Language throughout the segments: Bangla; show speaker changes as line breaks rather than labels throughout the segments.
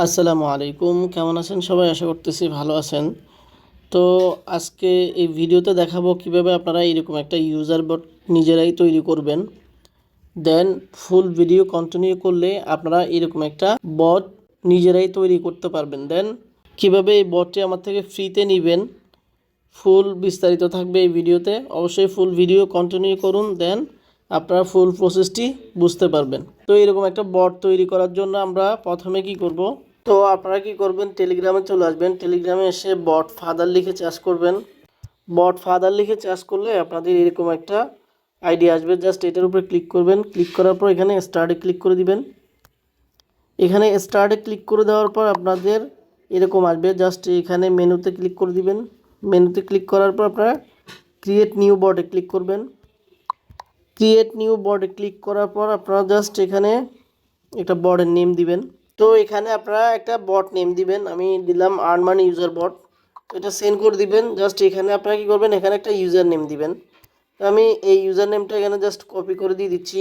আসসালামু আলাইকুম, কেমন আছেন সবাই? আশা করতেছি ভালো আছেন। তো আজকে এই ভিডিওতে দেখাবো কিভাবে আপনারা এরকম একটা ইউজার বট নিজেরাই তৈরি করবেন। দেন ফুল ভিডিও কন্টিনিউ করলে আপনারা এরকম একটা বট নিজেরাই তৈরি করতে পারবেন। দেন কিভাবে এই বটটি আমার থেকে ফ্রিতে নেবেন, ফুল বিস্তারিত থাকবে এই ভিডিওতে। অবশ্যই ফুল ভিডিও কন্টিনিউ করুন, দেন আপনারা ফুল প্রসেসটি বুঝতে পারবেন। তো এরকম একটা বট তৈরি করার জন্য আমরা প্রথমে কি করব, তো আপনারা কি করবেন, টেলিগ্রামে চলে আসবেন। টেলিগ্রামে এসে বট ফাদার লিখে চার্জ করবেন। বট ফাদার লিখে চার্জ করলে আপনাদের এরকম একটা আইডিয়া আসবে। জাস্ট এটার উপরে ক্লিক করবেন। ক্লিক করার পর এখানে স্টার্টে ক্লিক করে দিবেন। এখানে স্টার্টে ক্লিক করে দেওয়ার পর আপনাদের এরকম আসবে। জাস্ট এখানে মেনুতে ক্লিক করে দিবেন। মেনুতে ক্লিক করার পর আপনারা ক্রিয়েট নিউ বটে ক্লিক করবেন। ক্রিয়েট নিউ বটে ক্লিক করার পর আপনারা জাস্ট এখানে একটা বটের নেম দিবেন। তো এখানে আপনারা একটা বট নেম দিবেন। আমি দিলাম আর্ন মানি ইউজার বট। এটা সেন্ড করে দিবেন। জাস্ট এখানে আপনারা কি করবেন, এখানে একটা ইউজার নেম দিবেন। তো আমি এই ইউজার নেমটা এখানে জাস্ট কপি করে দিয়ে দিচ্ছি।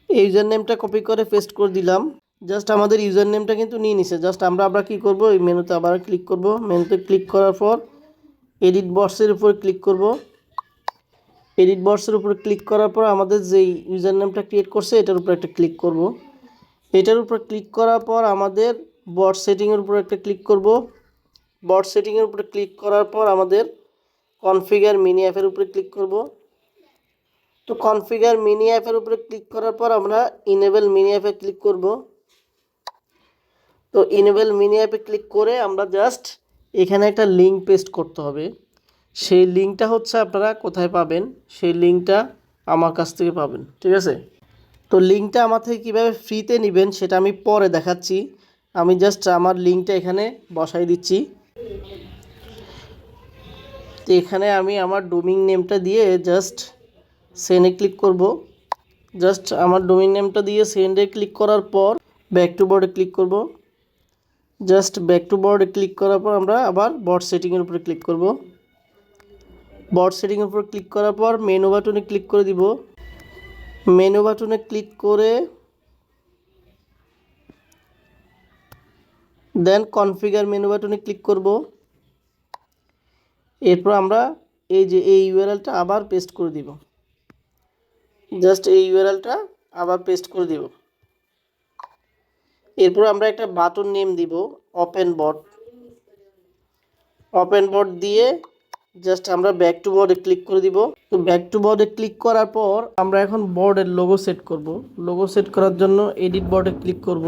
এই ইউজার নেমটা কপি করে পেস্ট করে দিলাম। জাস্ট আমাদের ইউজার নেমটা কিন্তু নিয়ে নিছে। জাস্ট আমরা কি করব, এই মেনুতে আবার ক্লিক করব। মেনুতে ক্লিক করার পর এডিট বক্সের উপর ক্লিক করব। এডিট বক্সের উপর ক্লিক করার পর আমাদের যেই ইউজার নেমটা ক্রিয়েট করছে এটার উপর একটা ক্লিক করব। এটার উপর ক্লিক করার পর আমাদের বট সেটিংয়ের উপর একটা ক্লিক করব। বট সেটিংয়ের উপরে ক্লিক করার পর আমাদের কনফিগার মিনি অ্যাপের উপরে ক্লিক করব। তো কনফিগার মিনি অ্যাপের উপরে ক্লিক করার পর আমরা ইনেবল মিনি অ্যাপে ক্লিক করব। তো ইনেবল মিনি অ্যাপে ক্লিক করে আমরা জাস্ট এখানে একটা লিঙ্ক পেস্ট করতে হবে। সেই লিঙ্কটা হচ্ছে আপনারা কোথায় পাবেন, সেই লিঙ্কটা আমার কাছ থেকে পাবেন, ঠিক আছে? তো লিঙ্কটা আমার থেকে কীভাবে ফ্রিতে নেবেন সেটা আমি পরে দেখাচ্ছি। আমি জাস্ট আমার লিঙ্কটা এখানে বসাই দিচ্ছি। তো এখানে আমি আমার ডোমেইন নেমটা দিয়ে জাস্ট সেন্ডে ক্লিক করব। জাস্ট আমার ডোমেইন নেমটা দিয়ে সেন্ডে ক্লিক করার পর ব্যাক টু বর্ডে ক্লিক করব। জাস্ট ব্যাক টু বর্ডে ক্লিক করার পর আমরা আবার বট সেটিংয়ের উপরে ক্লিক করব। বট সেটিংয়ের উপর ক্লিক করার পর মেনু বাটনে ক্লিক করে দিব। মেনু বাটনে ক্লিক করে দেন কনফিগার মেনু বাটনে ক্লিক করব। এরপর আমরা এই ইউআরএলটা আবার পেস্ট করে দিব। জাস্ট এই ইউআরএলটা আবার পেস্ট করে দিব। এরপর আমরা একটা বাটন নেম দিব ওপেন বট। ওপেন বট দিয়ে জাস্ট আমরা ব্যাক টু বর্ডে ক্লিক করে দিব। তো ব্যাক টু বর্ডে ক্লিক করার পর আমরা এখন বর্ডের লোগো সেট করব। লোগো সেট করার জন্য এডিট বর্ডে ক্লিক করব।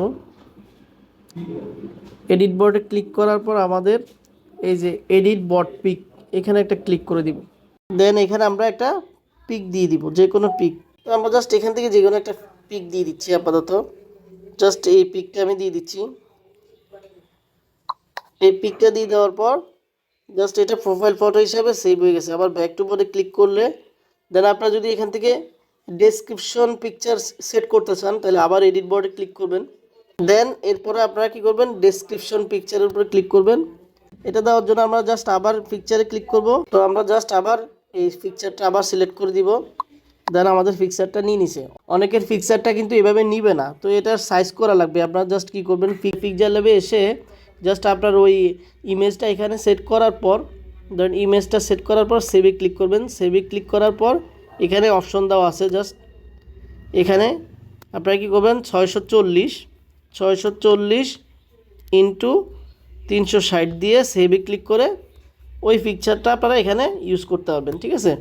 এডিট বর্ডে ক্লিক করার পর আমাদের এই যে এডিট বট পিক, এখানে একটা ক্লিক করে দিব। দেন এখানে আমরা একটা পিক দিয়ে দিব, যে কোনো পিক। তো আমরা জাস্ট এখান থেকে যে কোনো একটা পিক দিয়ে দিচ্ছি আপাতত। জাস্ট এই পিকটা আমি দিয়ে দিচ্ছি। এই পিকটা দিয়ে দেওয়ার পর জাস্ট এটা প্রোফাইল ফটো হিসাবে সেভ হয়ে গেছে। আবার ব্যাক টু বর্ডে ক্লিক করলে দেন আপনারা যদি এখান থেকে ডেসক্রিপশন পিকচার সেট করতে চান তাহলে আবার এডিট বর্ডে ক্লিক করবেন। দেন এরপরে আপনারা কি করবেন, ডেসক্রিপশন পিকচারের উপরে ক্লিক করবেন। এটা দেওয়ার জন্য আমরা জাস্ট আবার পিকচারে ক্লিক করব। তো আমরা জাস্ট আবার এই পিকচারটা আবার সিলেক্ট করে দিব। দেন আমাদের পিকচারটা নিয়ে নিছে। অনেকের পিকচারটা কিন্তু এভাবে নিবে না, তো এটার সাইজ করা লাগবে। আপনারা জাস্ট কি করবেন, পিকচার লেভে এসে জাস্ট আপনার ওই ইমেজটা এখানে সেট করার পর দেন ইমেজটা সেট করার পর সেভে ক্লিক করবেন। সেভে ক্লিক করার পর এখানে অপশন দেওয়া আছে। জাস্ট এখানে আপনারা কী করবেন, 640 ইন্টু 360 দিয়ে সেভে ক্লিক করে ওই পিকচারটা আপনারা এখানে ইউজ করতে পারবেন, ঠিক আছে?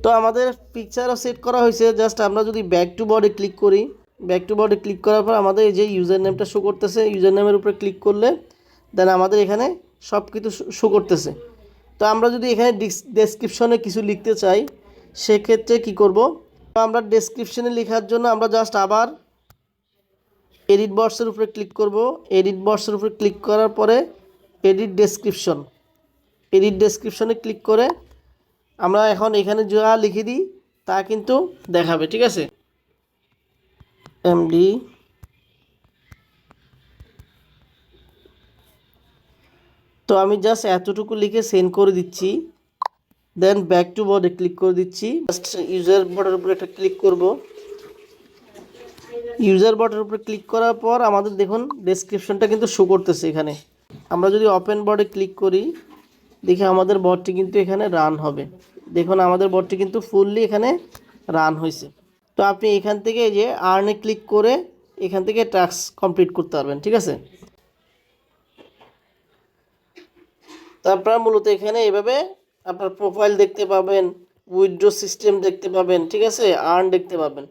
তো আমাদের পিকচারও সেট করা হয়েছে। জাস্ট আমরা যদি ব্যাক টু বর্ডে ক্লিক করি, ব্যাক টু বর্ডে ক্লিক করার পর আমাদের এই যে ইউজার নেমটা শো করতেছে, ইউজার নেমের উপরে ক্লিক করলে দেন আমাদের এখানে সব কিছু শো করতেছে। তো আমরা যদি এখানে ডেসক্রিপশনে কিছু লিখতে চাই সেক্ষেত্রে কি করব, আমরা ডেসক্রিপশনে লেখার জন্য আমরা জাস্ট আবার এডিট বক্সের উপরে ক্লিক করব। এডিট বক্সের উপরে ক্লিক করার পরে এডিট ডেসক্রিপশনে ক্লিক করে আমরা এখন এখানে যা লিখে দিই তা কিন্তু দেখাবে, ঠিক আছে? এমডি তো আমি জাস্ট এতটুকু লিখে সেন্ড করে দিচ্ছি। দেন ব্যাক টু বর্ডে ক্লিক করে দিচ্ছি। জাস্ট ইউজার বর্ডের উপরে একটা ক্লিক করব। ইউজার বটের উপরে ক্লিক করার পর আমাদের দেখুন ডেসক্রিপশনটা কিন্তু শো করতেছে এখানে। আমরা যদি ওপেন বটে ক্লিক করি, দেখি আমাদের বটটি কিন্তু এখানে রান হবে। দেখুন আমাদের বটটি কিন্তু ফুললি এখানে রান হয়েছে। তো আপনি এখান থেকে এই যে আর্নে ক্লিক করে এখান থেকে টাস্ক কমপ্লিট করতে পারবেন, ঠিক আছে। তো আপনারা মূলত এখানে এভাবে আপনার প্রোফাইল দেখতে পাবেন, উইথড্র সিস্টেম দেখতে পাবেন, ঠিক আছে, আর্ন দেখতে পাবেন।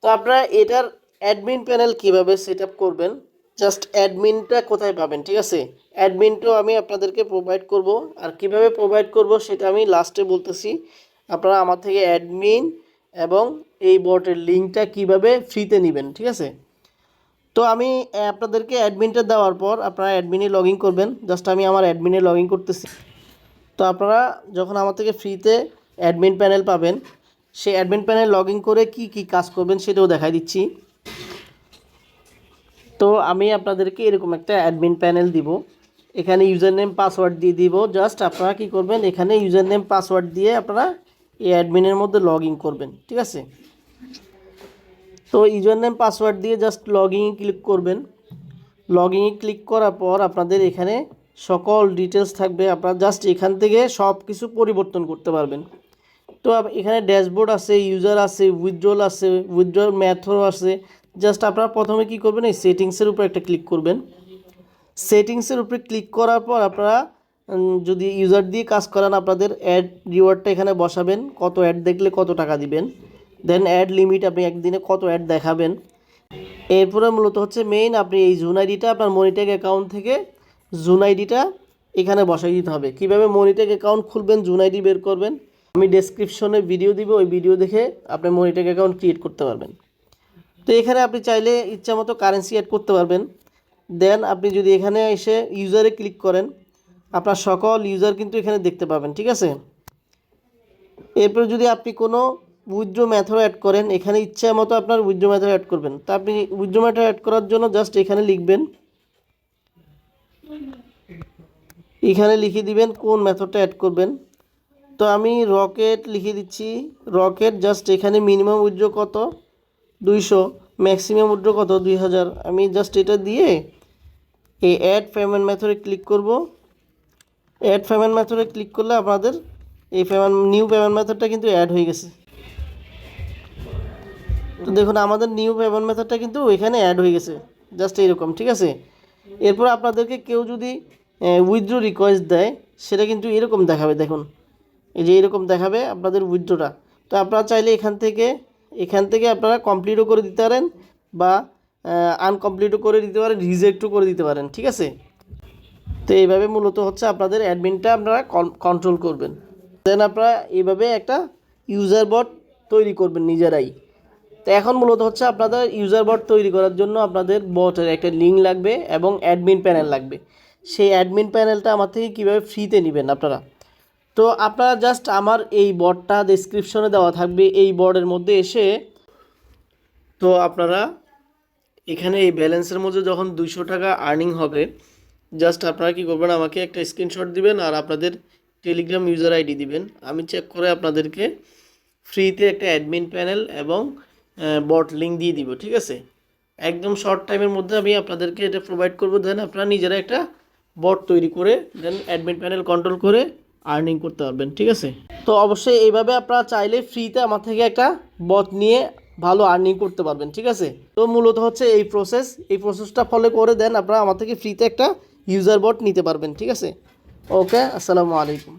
তো আপনারা এটার অ্যাডমিন প্যানেল কিভাবে সেট আপ করবেন, জাস্ট অ্যাডমিনটা কোথায় পাবেন, ঠিক আছে। অ্যাডমিনটাও আমি আপনাদেরকে প্রোভাইড করব, আর কিভাবে প্রোভাইড করব সেটা আমি লাস্টে বলতেছি। আপনারা আমার থেকে অ্যাডমিন এবং এই বটের লিঙ্কটা কিভাবে ফ্রিতে নেবেন, ঠিক আছে। তো আমি আপনাদেরকে অ্যাডমিনটা দেওয়ার পর আপনারা অ্যাডমিনে লগ ইন করবেন। জাস্ট আমি আমার অ্যাডমিনে লগ ইন করতেছি। তো আপনারা যখন আমার থেকে ফ্রিতে অ্যাডমিন প্যানেল পাবেন, সেই অ্যাডমিন প্যানেল লগ ইন করে কি কি কাজ করবেন সেটাও দেখাই দিচ্ছি। তো আমি আপনাদেরকে এরকম একটা অ্যাডমিন প্যানেল দিব। এখানে ইউজার নেম পাসওয়ার্ড দিয়ে দিব। জাস্ট আপনারা কি করবেন, এখানে ইউজার নেম পাসওয়ার্ড দিয়ে আপনারা এই অ্যাডমিনের মধ্যে লগ ইন করবেন, ঠিক আছে। তো ইউজার নেম পাসওয়ার্ড দিয়ে জাস্ট লগ ইন ক্লিক করবেন। লগ ইন ক্লিক করার পর আপনাদের এখানে সকল ডিটেলস থাকবে। আপনারা জাস্ট এখান থেকে সব কিছু পরিবর্তন করতে পারবেন। তো এখানে ড্যাশবোর্ড আছে, ইউজার আছে, উইথড্রল আছে, উইথড্রল মেথড আছে। জাস্ট আপনারা প্রথমে কি করবেন, এই সেটিংসের উপর একটা ক্লিক করবেন। সেটিংসের উপরে ক্লিক করার পর আপনারা যদি ইউজার দিয়ে কাজ করেন, আপনাদের অ্যাড রিওয়ার্ডটা এখানে বসাবেন, কত অ্যাড দেখলে কত টাকা দিবেন। দেন অ্যাড লিমিট, আপনি একদিনে কত অ্যাড দেখাবেন। এরপরে মূলত হচ্ছে মেইন, আপনি এই জুন আইডিটা আপনার মনিটেক অ্যাকাউন্ট থেকে জুন আইডিটা এখানে বসাই দিতে হবে। কীভাবে মনিটেক অ্যাকাউন্ট খুলবেন, জুন আইডি বের করবেন, আমি ডেসক্রিপশনে ভিডিও দিব, ওই ভিডিও দেখে আপনি মনিটেক অ্যাকাউন্ট ক্রিয়েট করতে পারবেন। তো এখানে আপনি চাইলে ইচ্ছা মতো কারেন্সি অ্যাড করতে পারবেন। দেন আপনি যদি এখানে এসে ইউজারে ক্লিক করেন, আপনার সকল ইউজার কিন্তু এখানে দেখতে পাবেন, ঠিক আছে। এরপর যদি আপনি কোনো উইথড্র মেথড অ্যাড করেন, এখানে ইচ্ছা মতো আপনার উইথড্র মেথড অ্যাড করবেন। তা আপনি উইথড্র মেথড অ্যাড করার জন্য জাস্ট এখানে লিখবেন, এখানে লিখে দিবেন কোন মেথডটা অ্যাড করবেন। তো আমি রকেট লিখে দিচ্ছি, রকেট। জাস্ট এখানে মিনিমাম উইথড্র কত, 200, ম্যাক্সিমাম উইথড্র কত, 2000। আমি জাস্ট এটা দিয়ে এই অ্যাড পেমেন্ট মেথডে ক্লিক করব। অ্যাড পেমেন্ট মেথডে ক্লিক করলে আপনাদের এই নিউ পেমেন্ট মেথডটা কিন্তু অ্যাড হয়ে গেছে। তো দেখুন আমাদের নিউ পেমেন্ট মেথডটা কিন্তু এখানে অ্যাড হয়ে গেছে, জাস্ট এইরকম, ঠিক আছে। এরপর আপনাদেরকে কেউ যদি উইথড্র রিকোয়েস্ট দেয়, সেটা কিন্তু এরকম দেখাবে। দেখুন এই যে এরকম দেখাবে আপনাদের উইথড্রটা। তো আপনারা চাইলে এখান থেকে আপনারা কমপ্লিটও করে দিতে পারেন, বা আনকমপ্লিটও করে দিতে পারেন, রিজেক্টও করে দিতে পারেন, ঠিক আছে। তো এইভাবে মূলত হচ্ছে আপনাদের অ্যাডমিনটা আপনারা কন্ট্রোল করবেন। দেন আপনারা এইভাবে একটা ইউজার বট তৈরি করবেন নিজেরাই। তো এখন মূলত হচ্ছে আপনাদের ইউজার বট তৈরি করার জন্য আপনাদের বটের একটা লিঙ্ক লাগবে এবং অ্যাডমিন প্যানেল লাগবে। সেই অ্যাডমিন প্যানেলটা আমার থেকে কীভাবে ফ্রিতে নেবেন আপনারা, তো আপনারা জাস্ট আমার এই বটটা ডেসক্রিপশনে দেওয়া থাকবে, এই বটের মধ্যে এসে তো আপনারা এখানে এই ব্যালেন্সের মধ্যে যখন 200 টাকা আর্নিং হবে, জাস্ট আপনারা কী করবেন, আমাকে একটা স্ক্রিনশট দিবেন আর আপনাদের টেলিগ্রাম ইউজার আইডি দিবেন। আমি চেক করে আপনাদেরকে ফ্রিতে একটা অ্যাডমিন প্যানেল এবং বট লিঙ্ক দিয়ে দিব, ঠিক আছে। একদম শর্ট টাইমের মধ্যে আমি আপনাদেরকে এটা প্রোভাইড করব। দেন আপনারা নিজেরা একটা বট তৈরি করে দেন অ্যাডমিন প্যানেল কন্ট্রোল করে আর্নিং করতে পারবেন, ঠিক আছে। তো অবশ্যই এইভাবে আপনারা চাইলে ফ্রিতে আমার থেকে একটা বট নিয়ে ভালো আর্নিং করতে পারবেন, ঠিক আছে। তো মূলত হচ্ছে এই প্রসেসটা ফলো করে দেন আপনারা আমার থেকে ফ্রিতে একটা ইউজার বট নিতে পারবেন, ঠিক আছে। ওকে, আসসালামু আলাইকুম।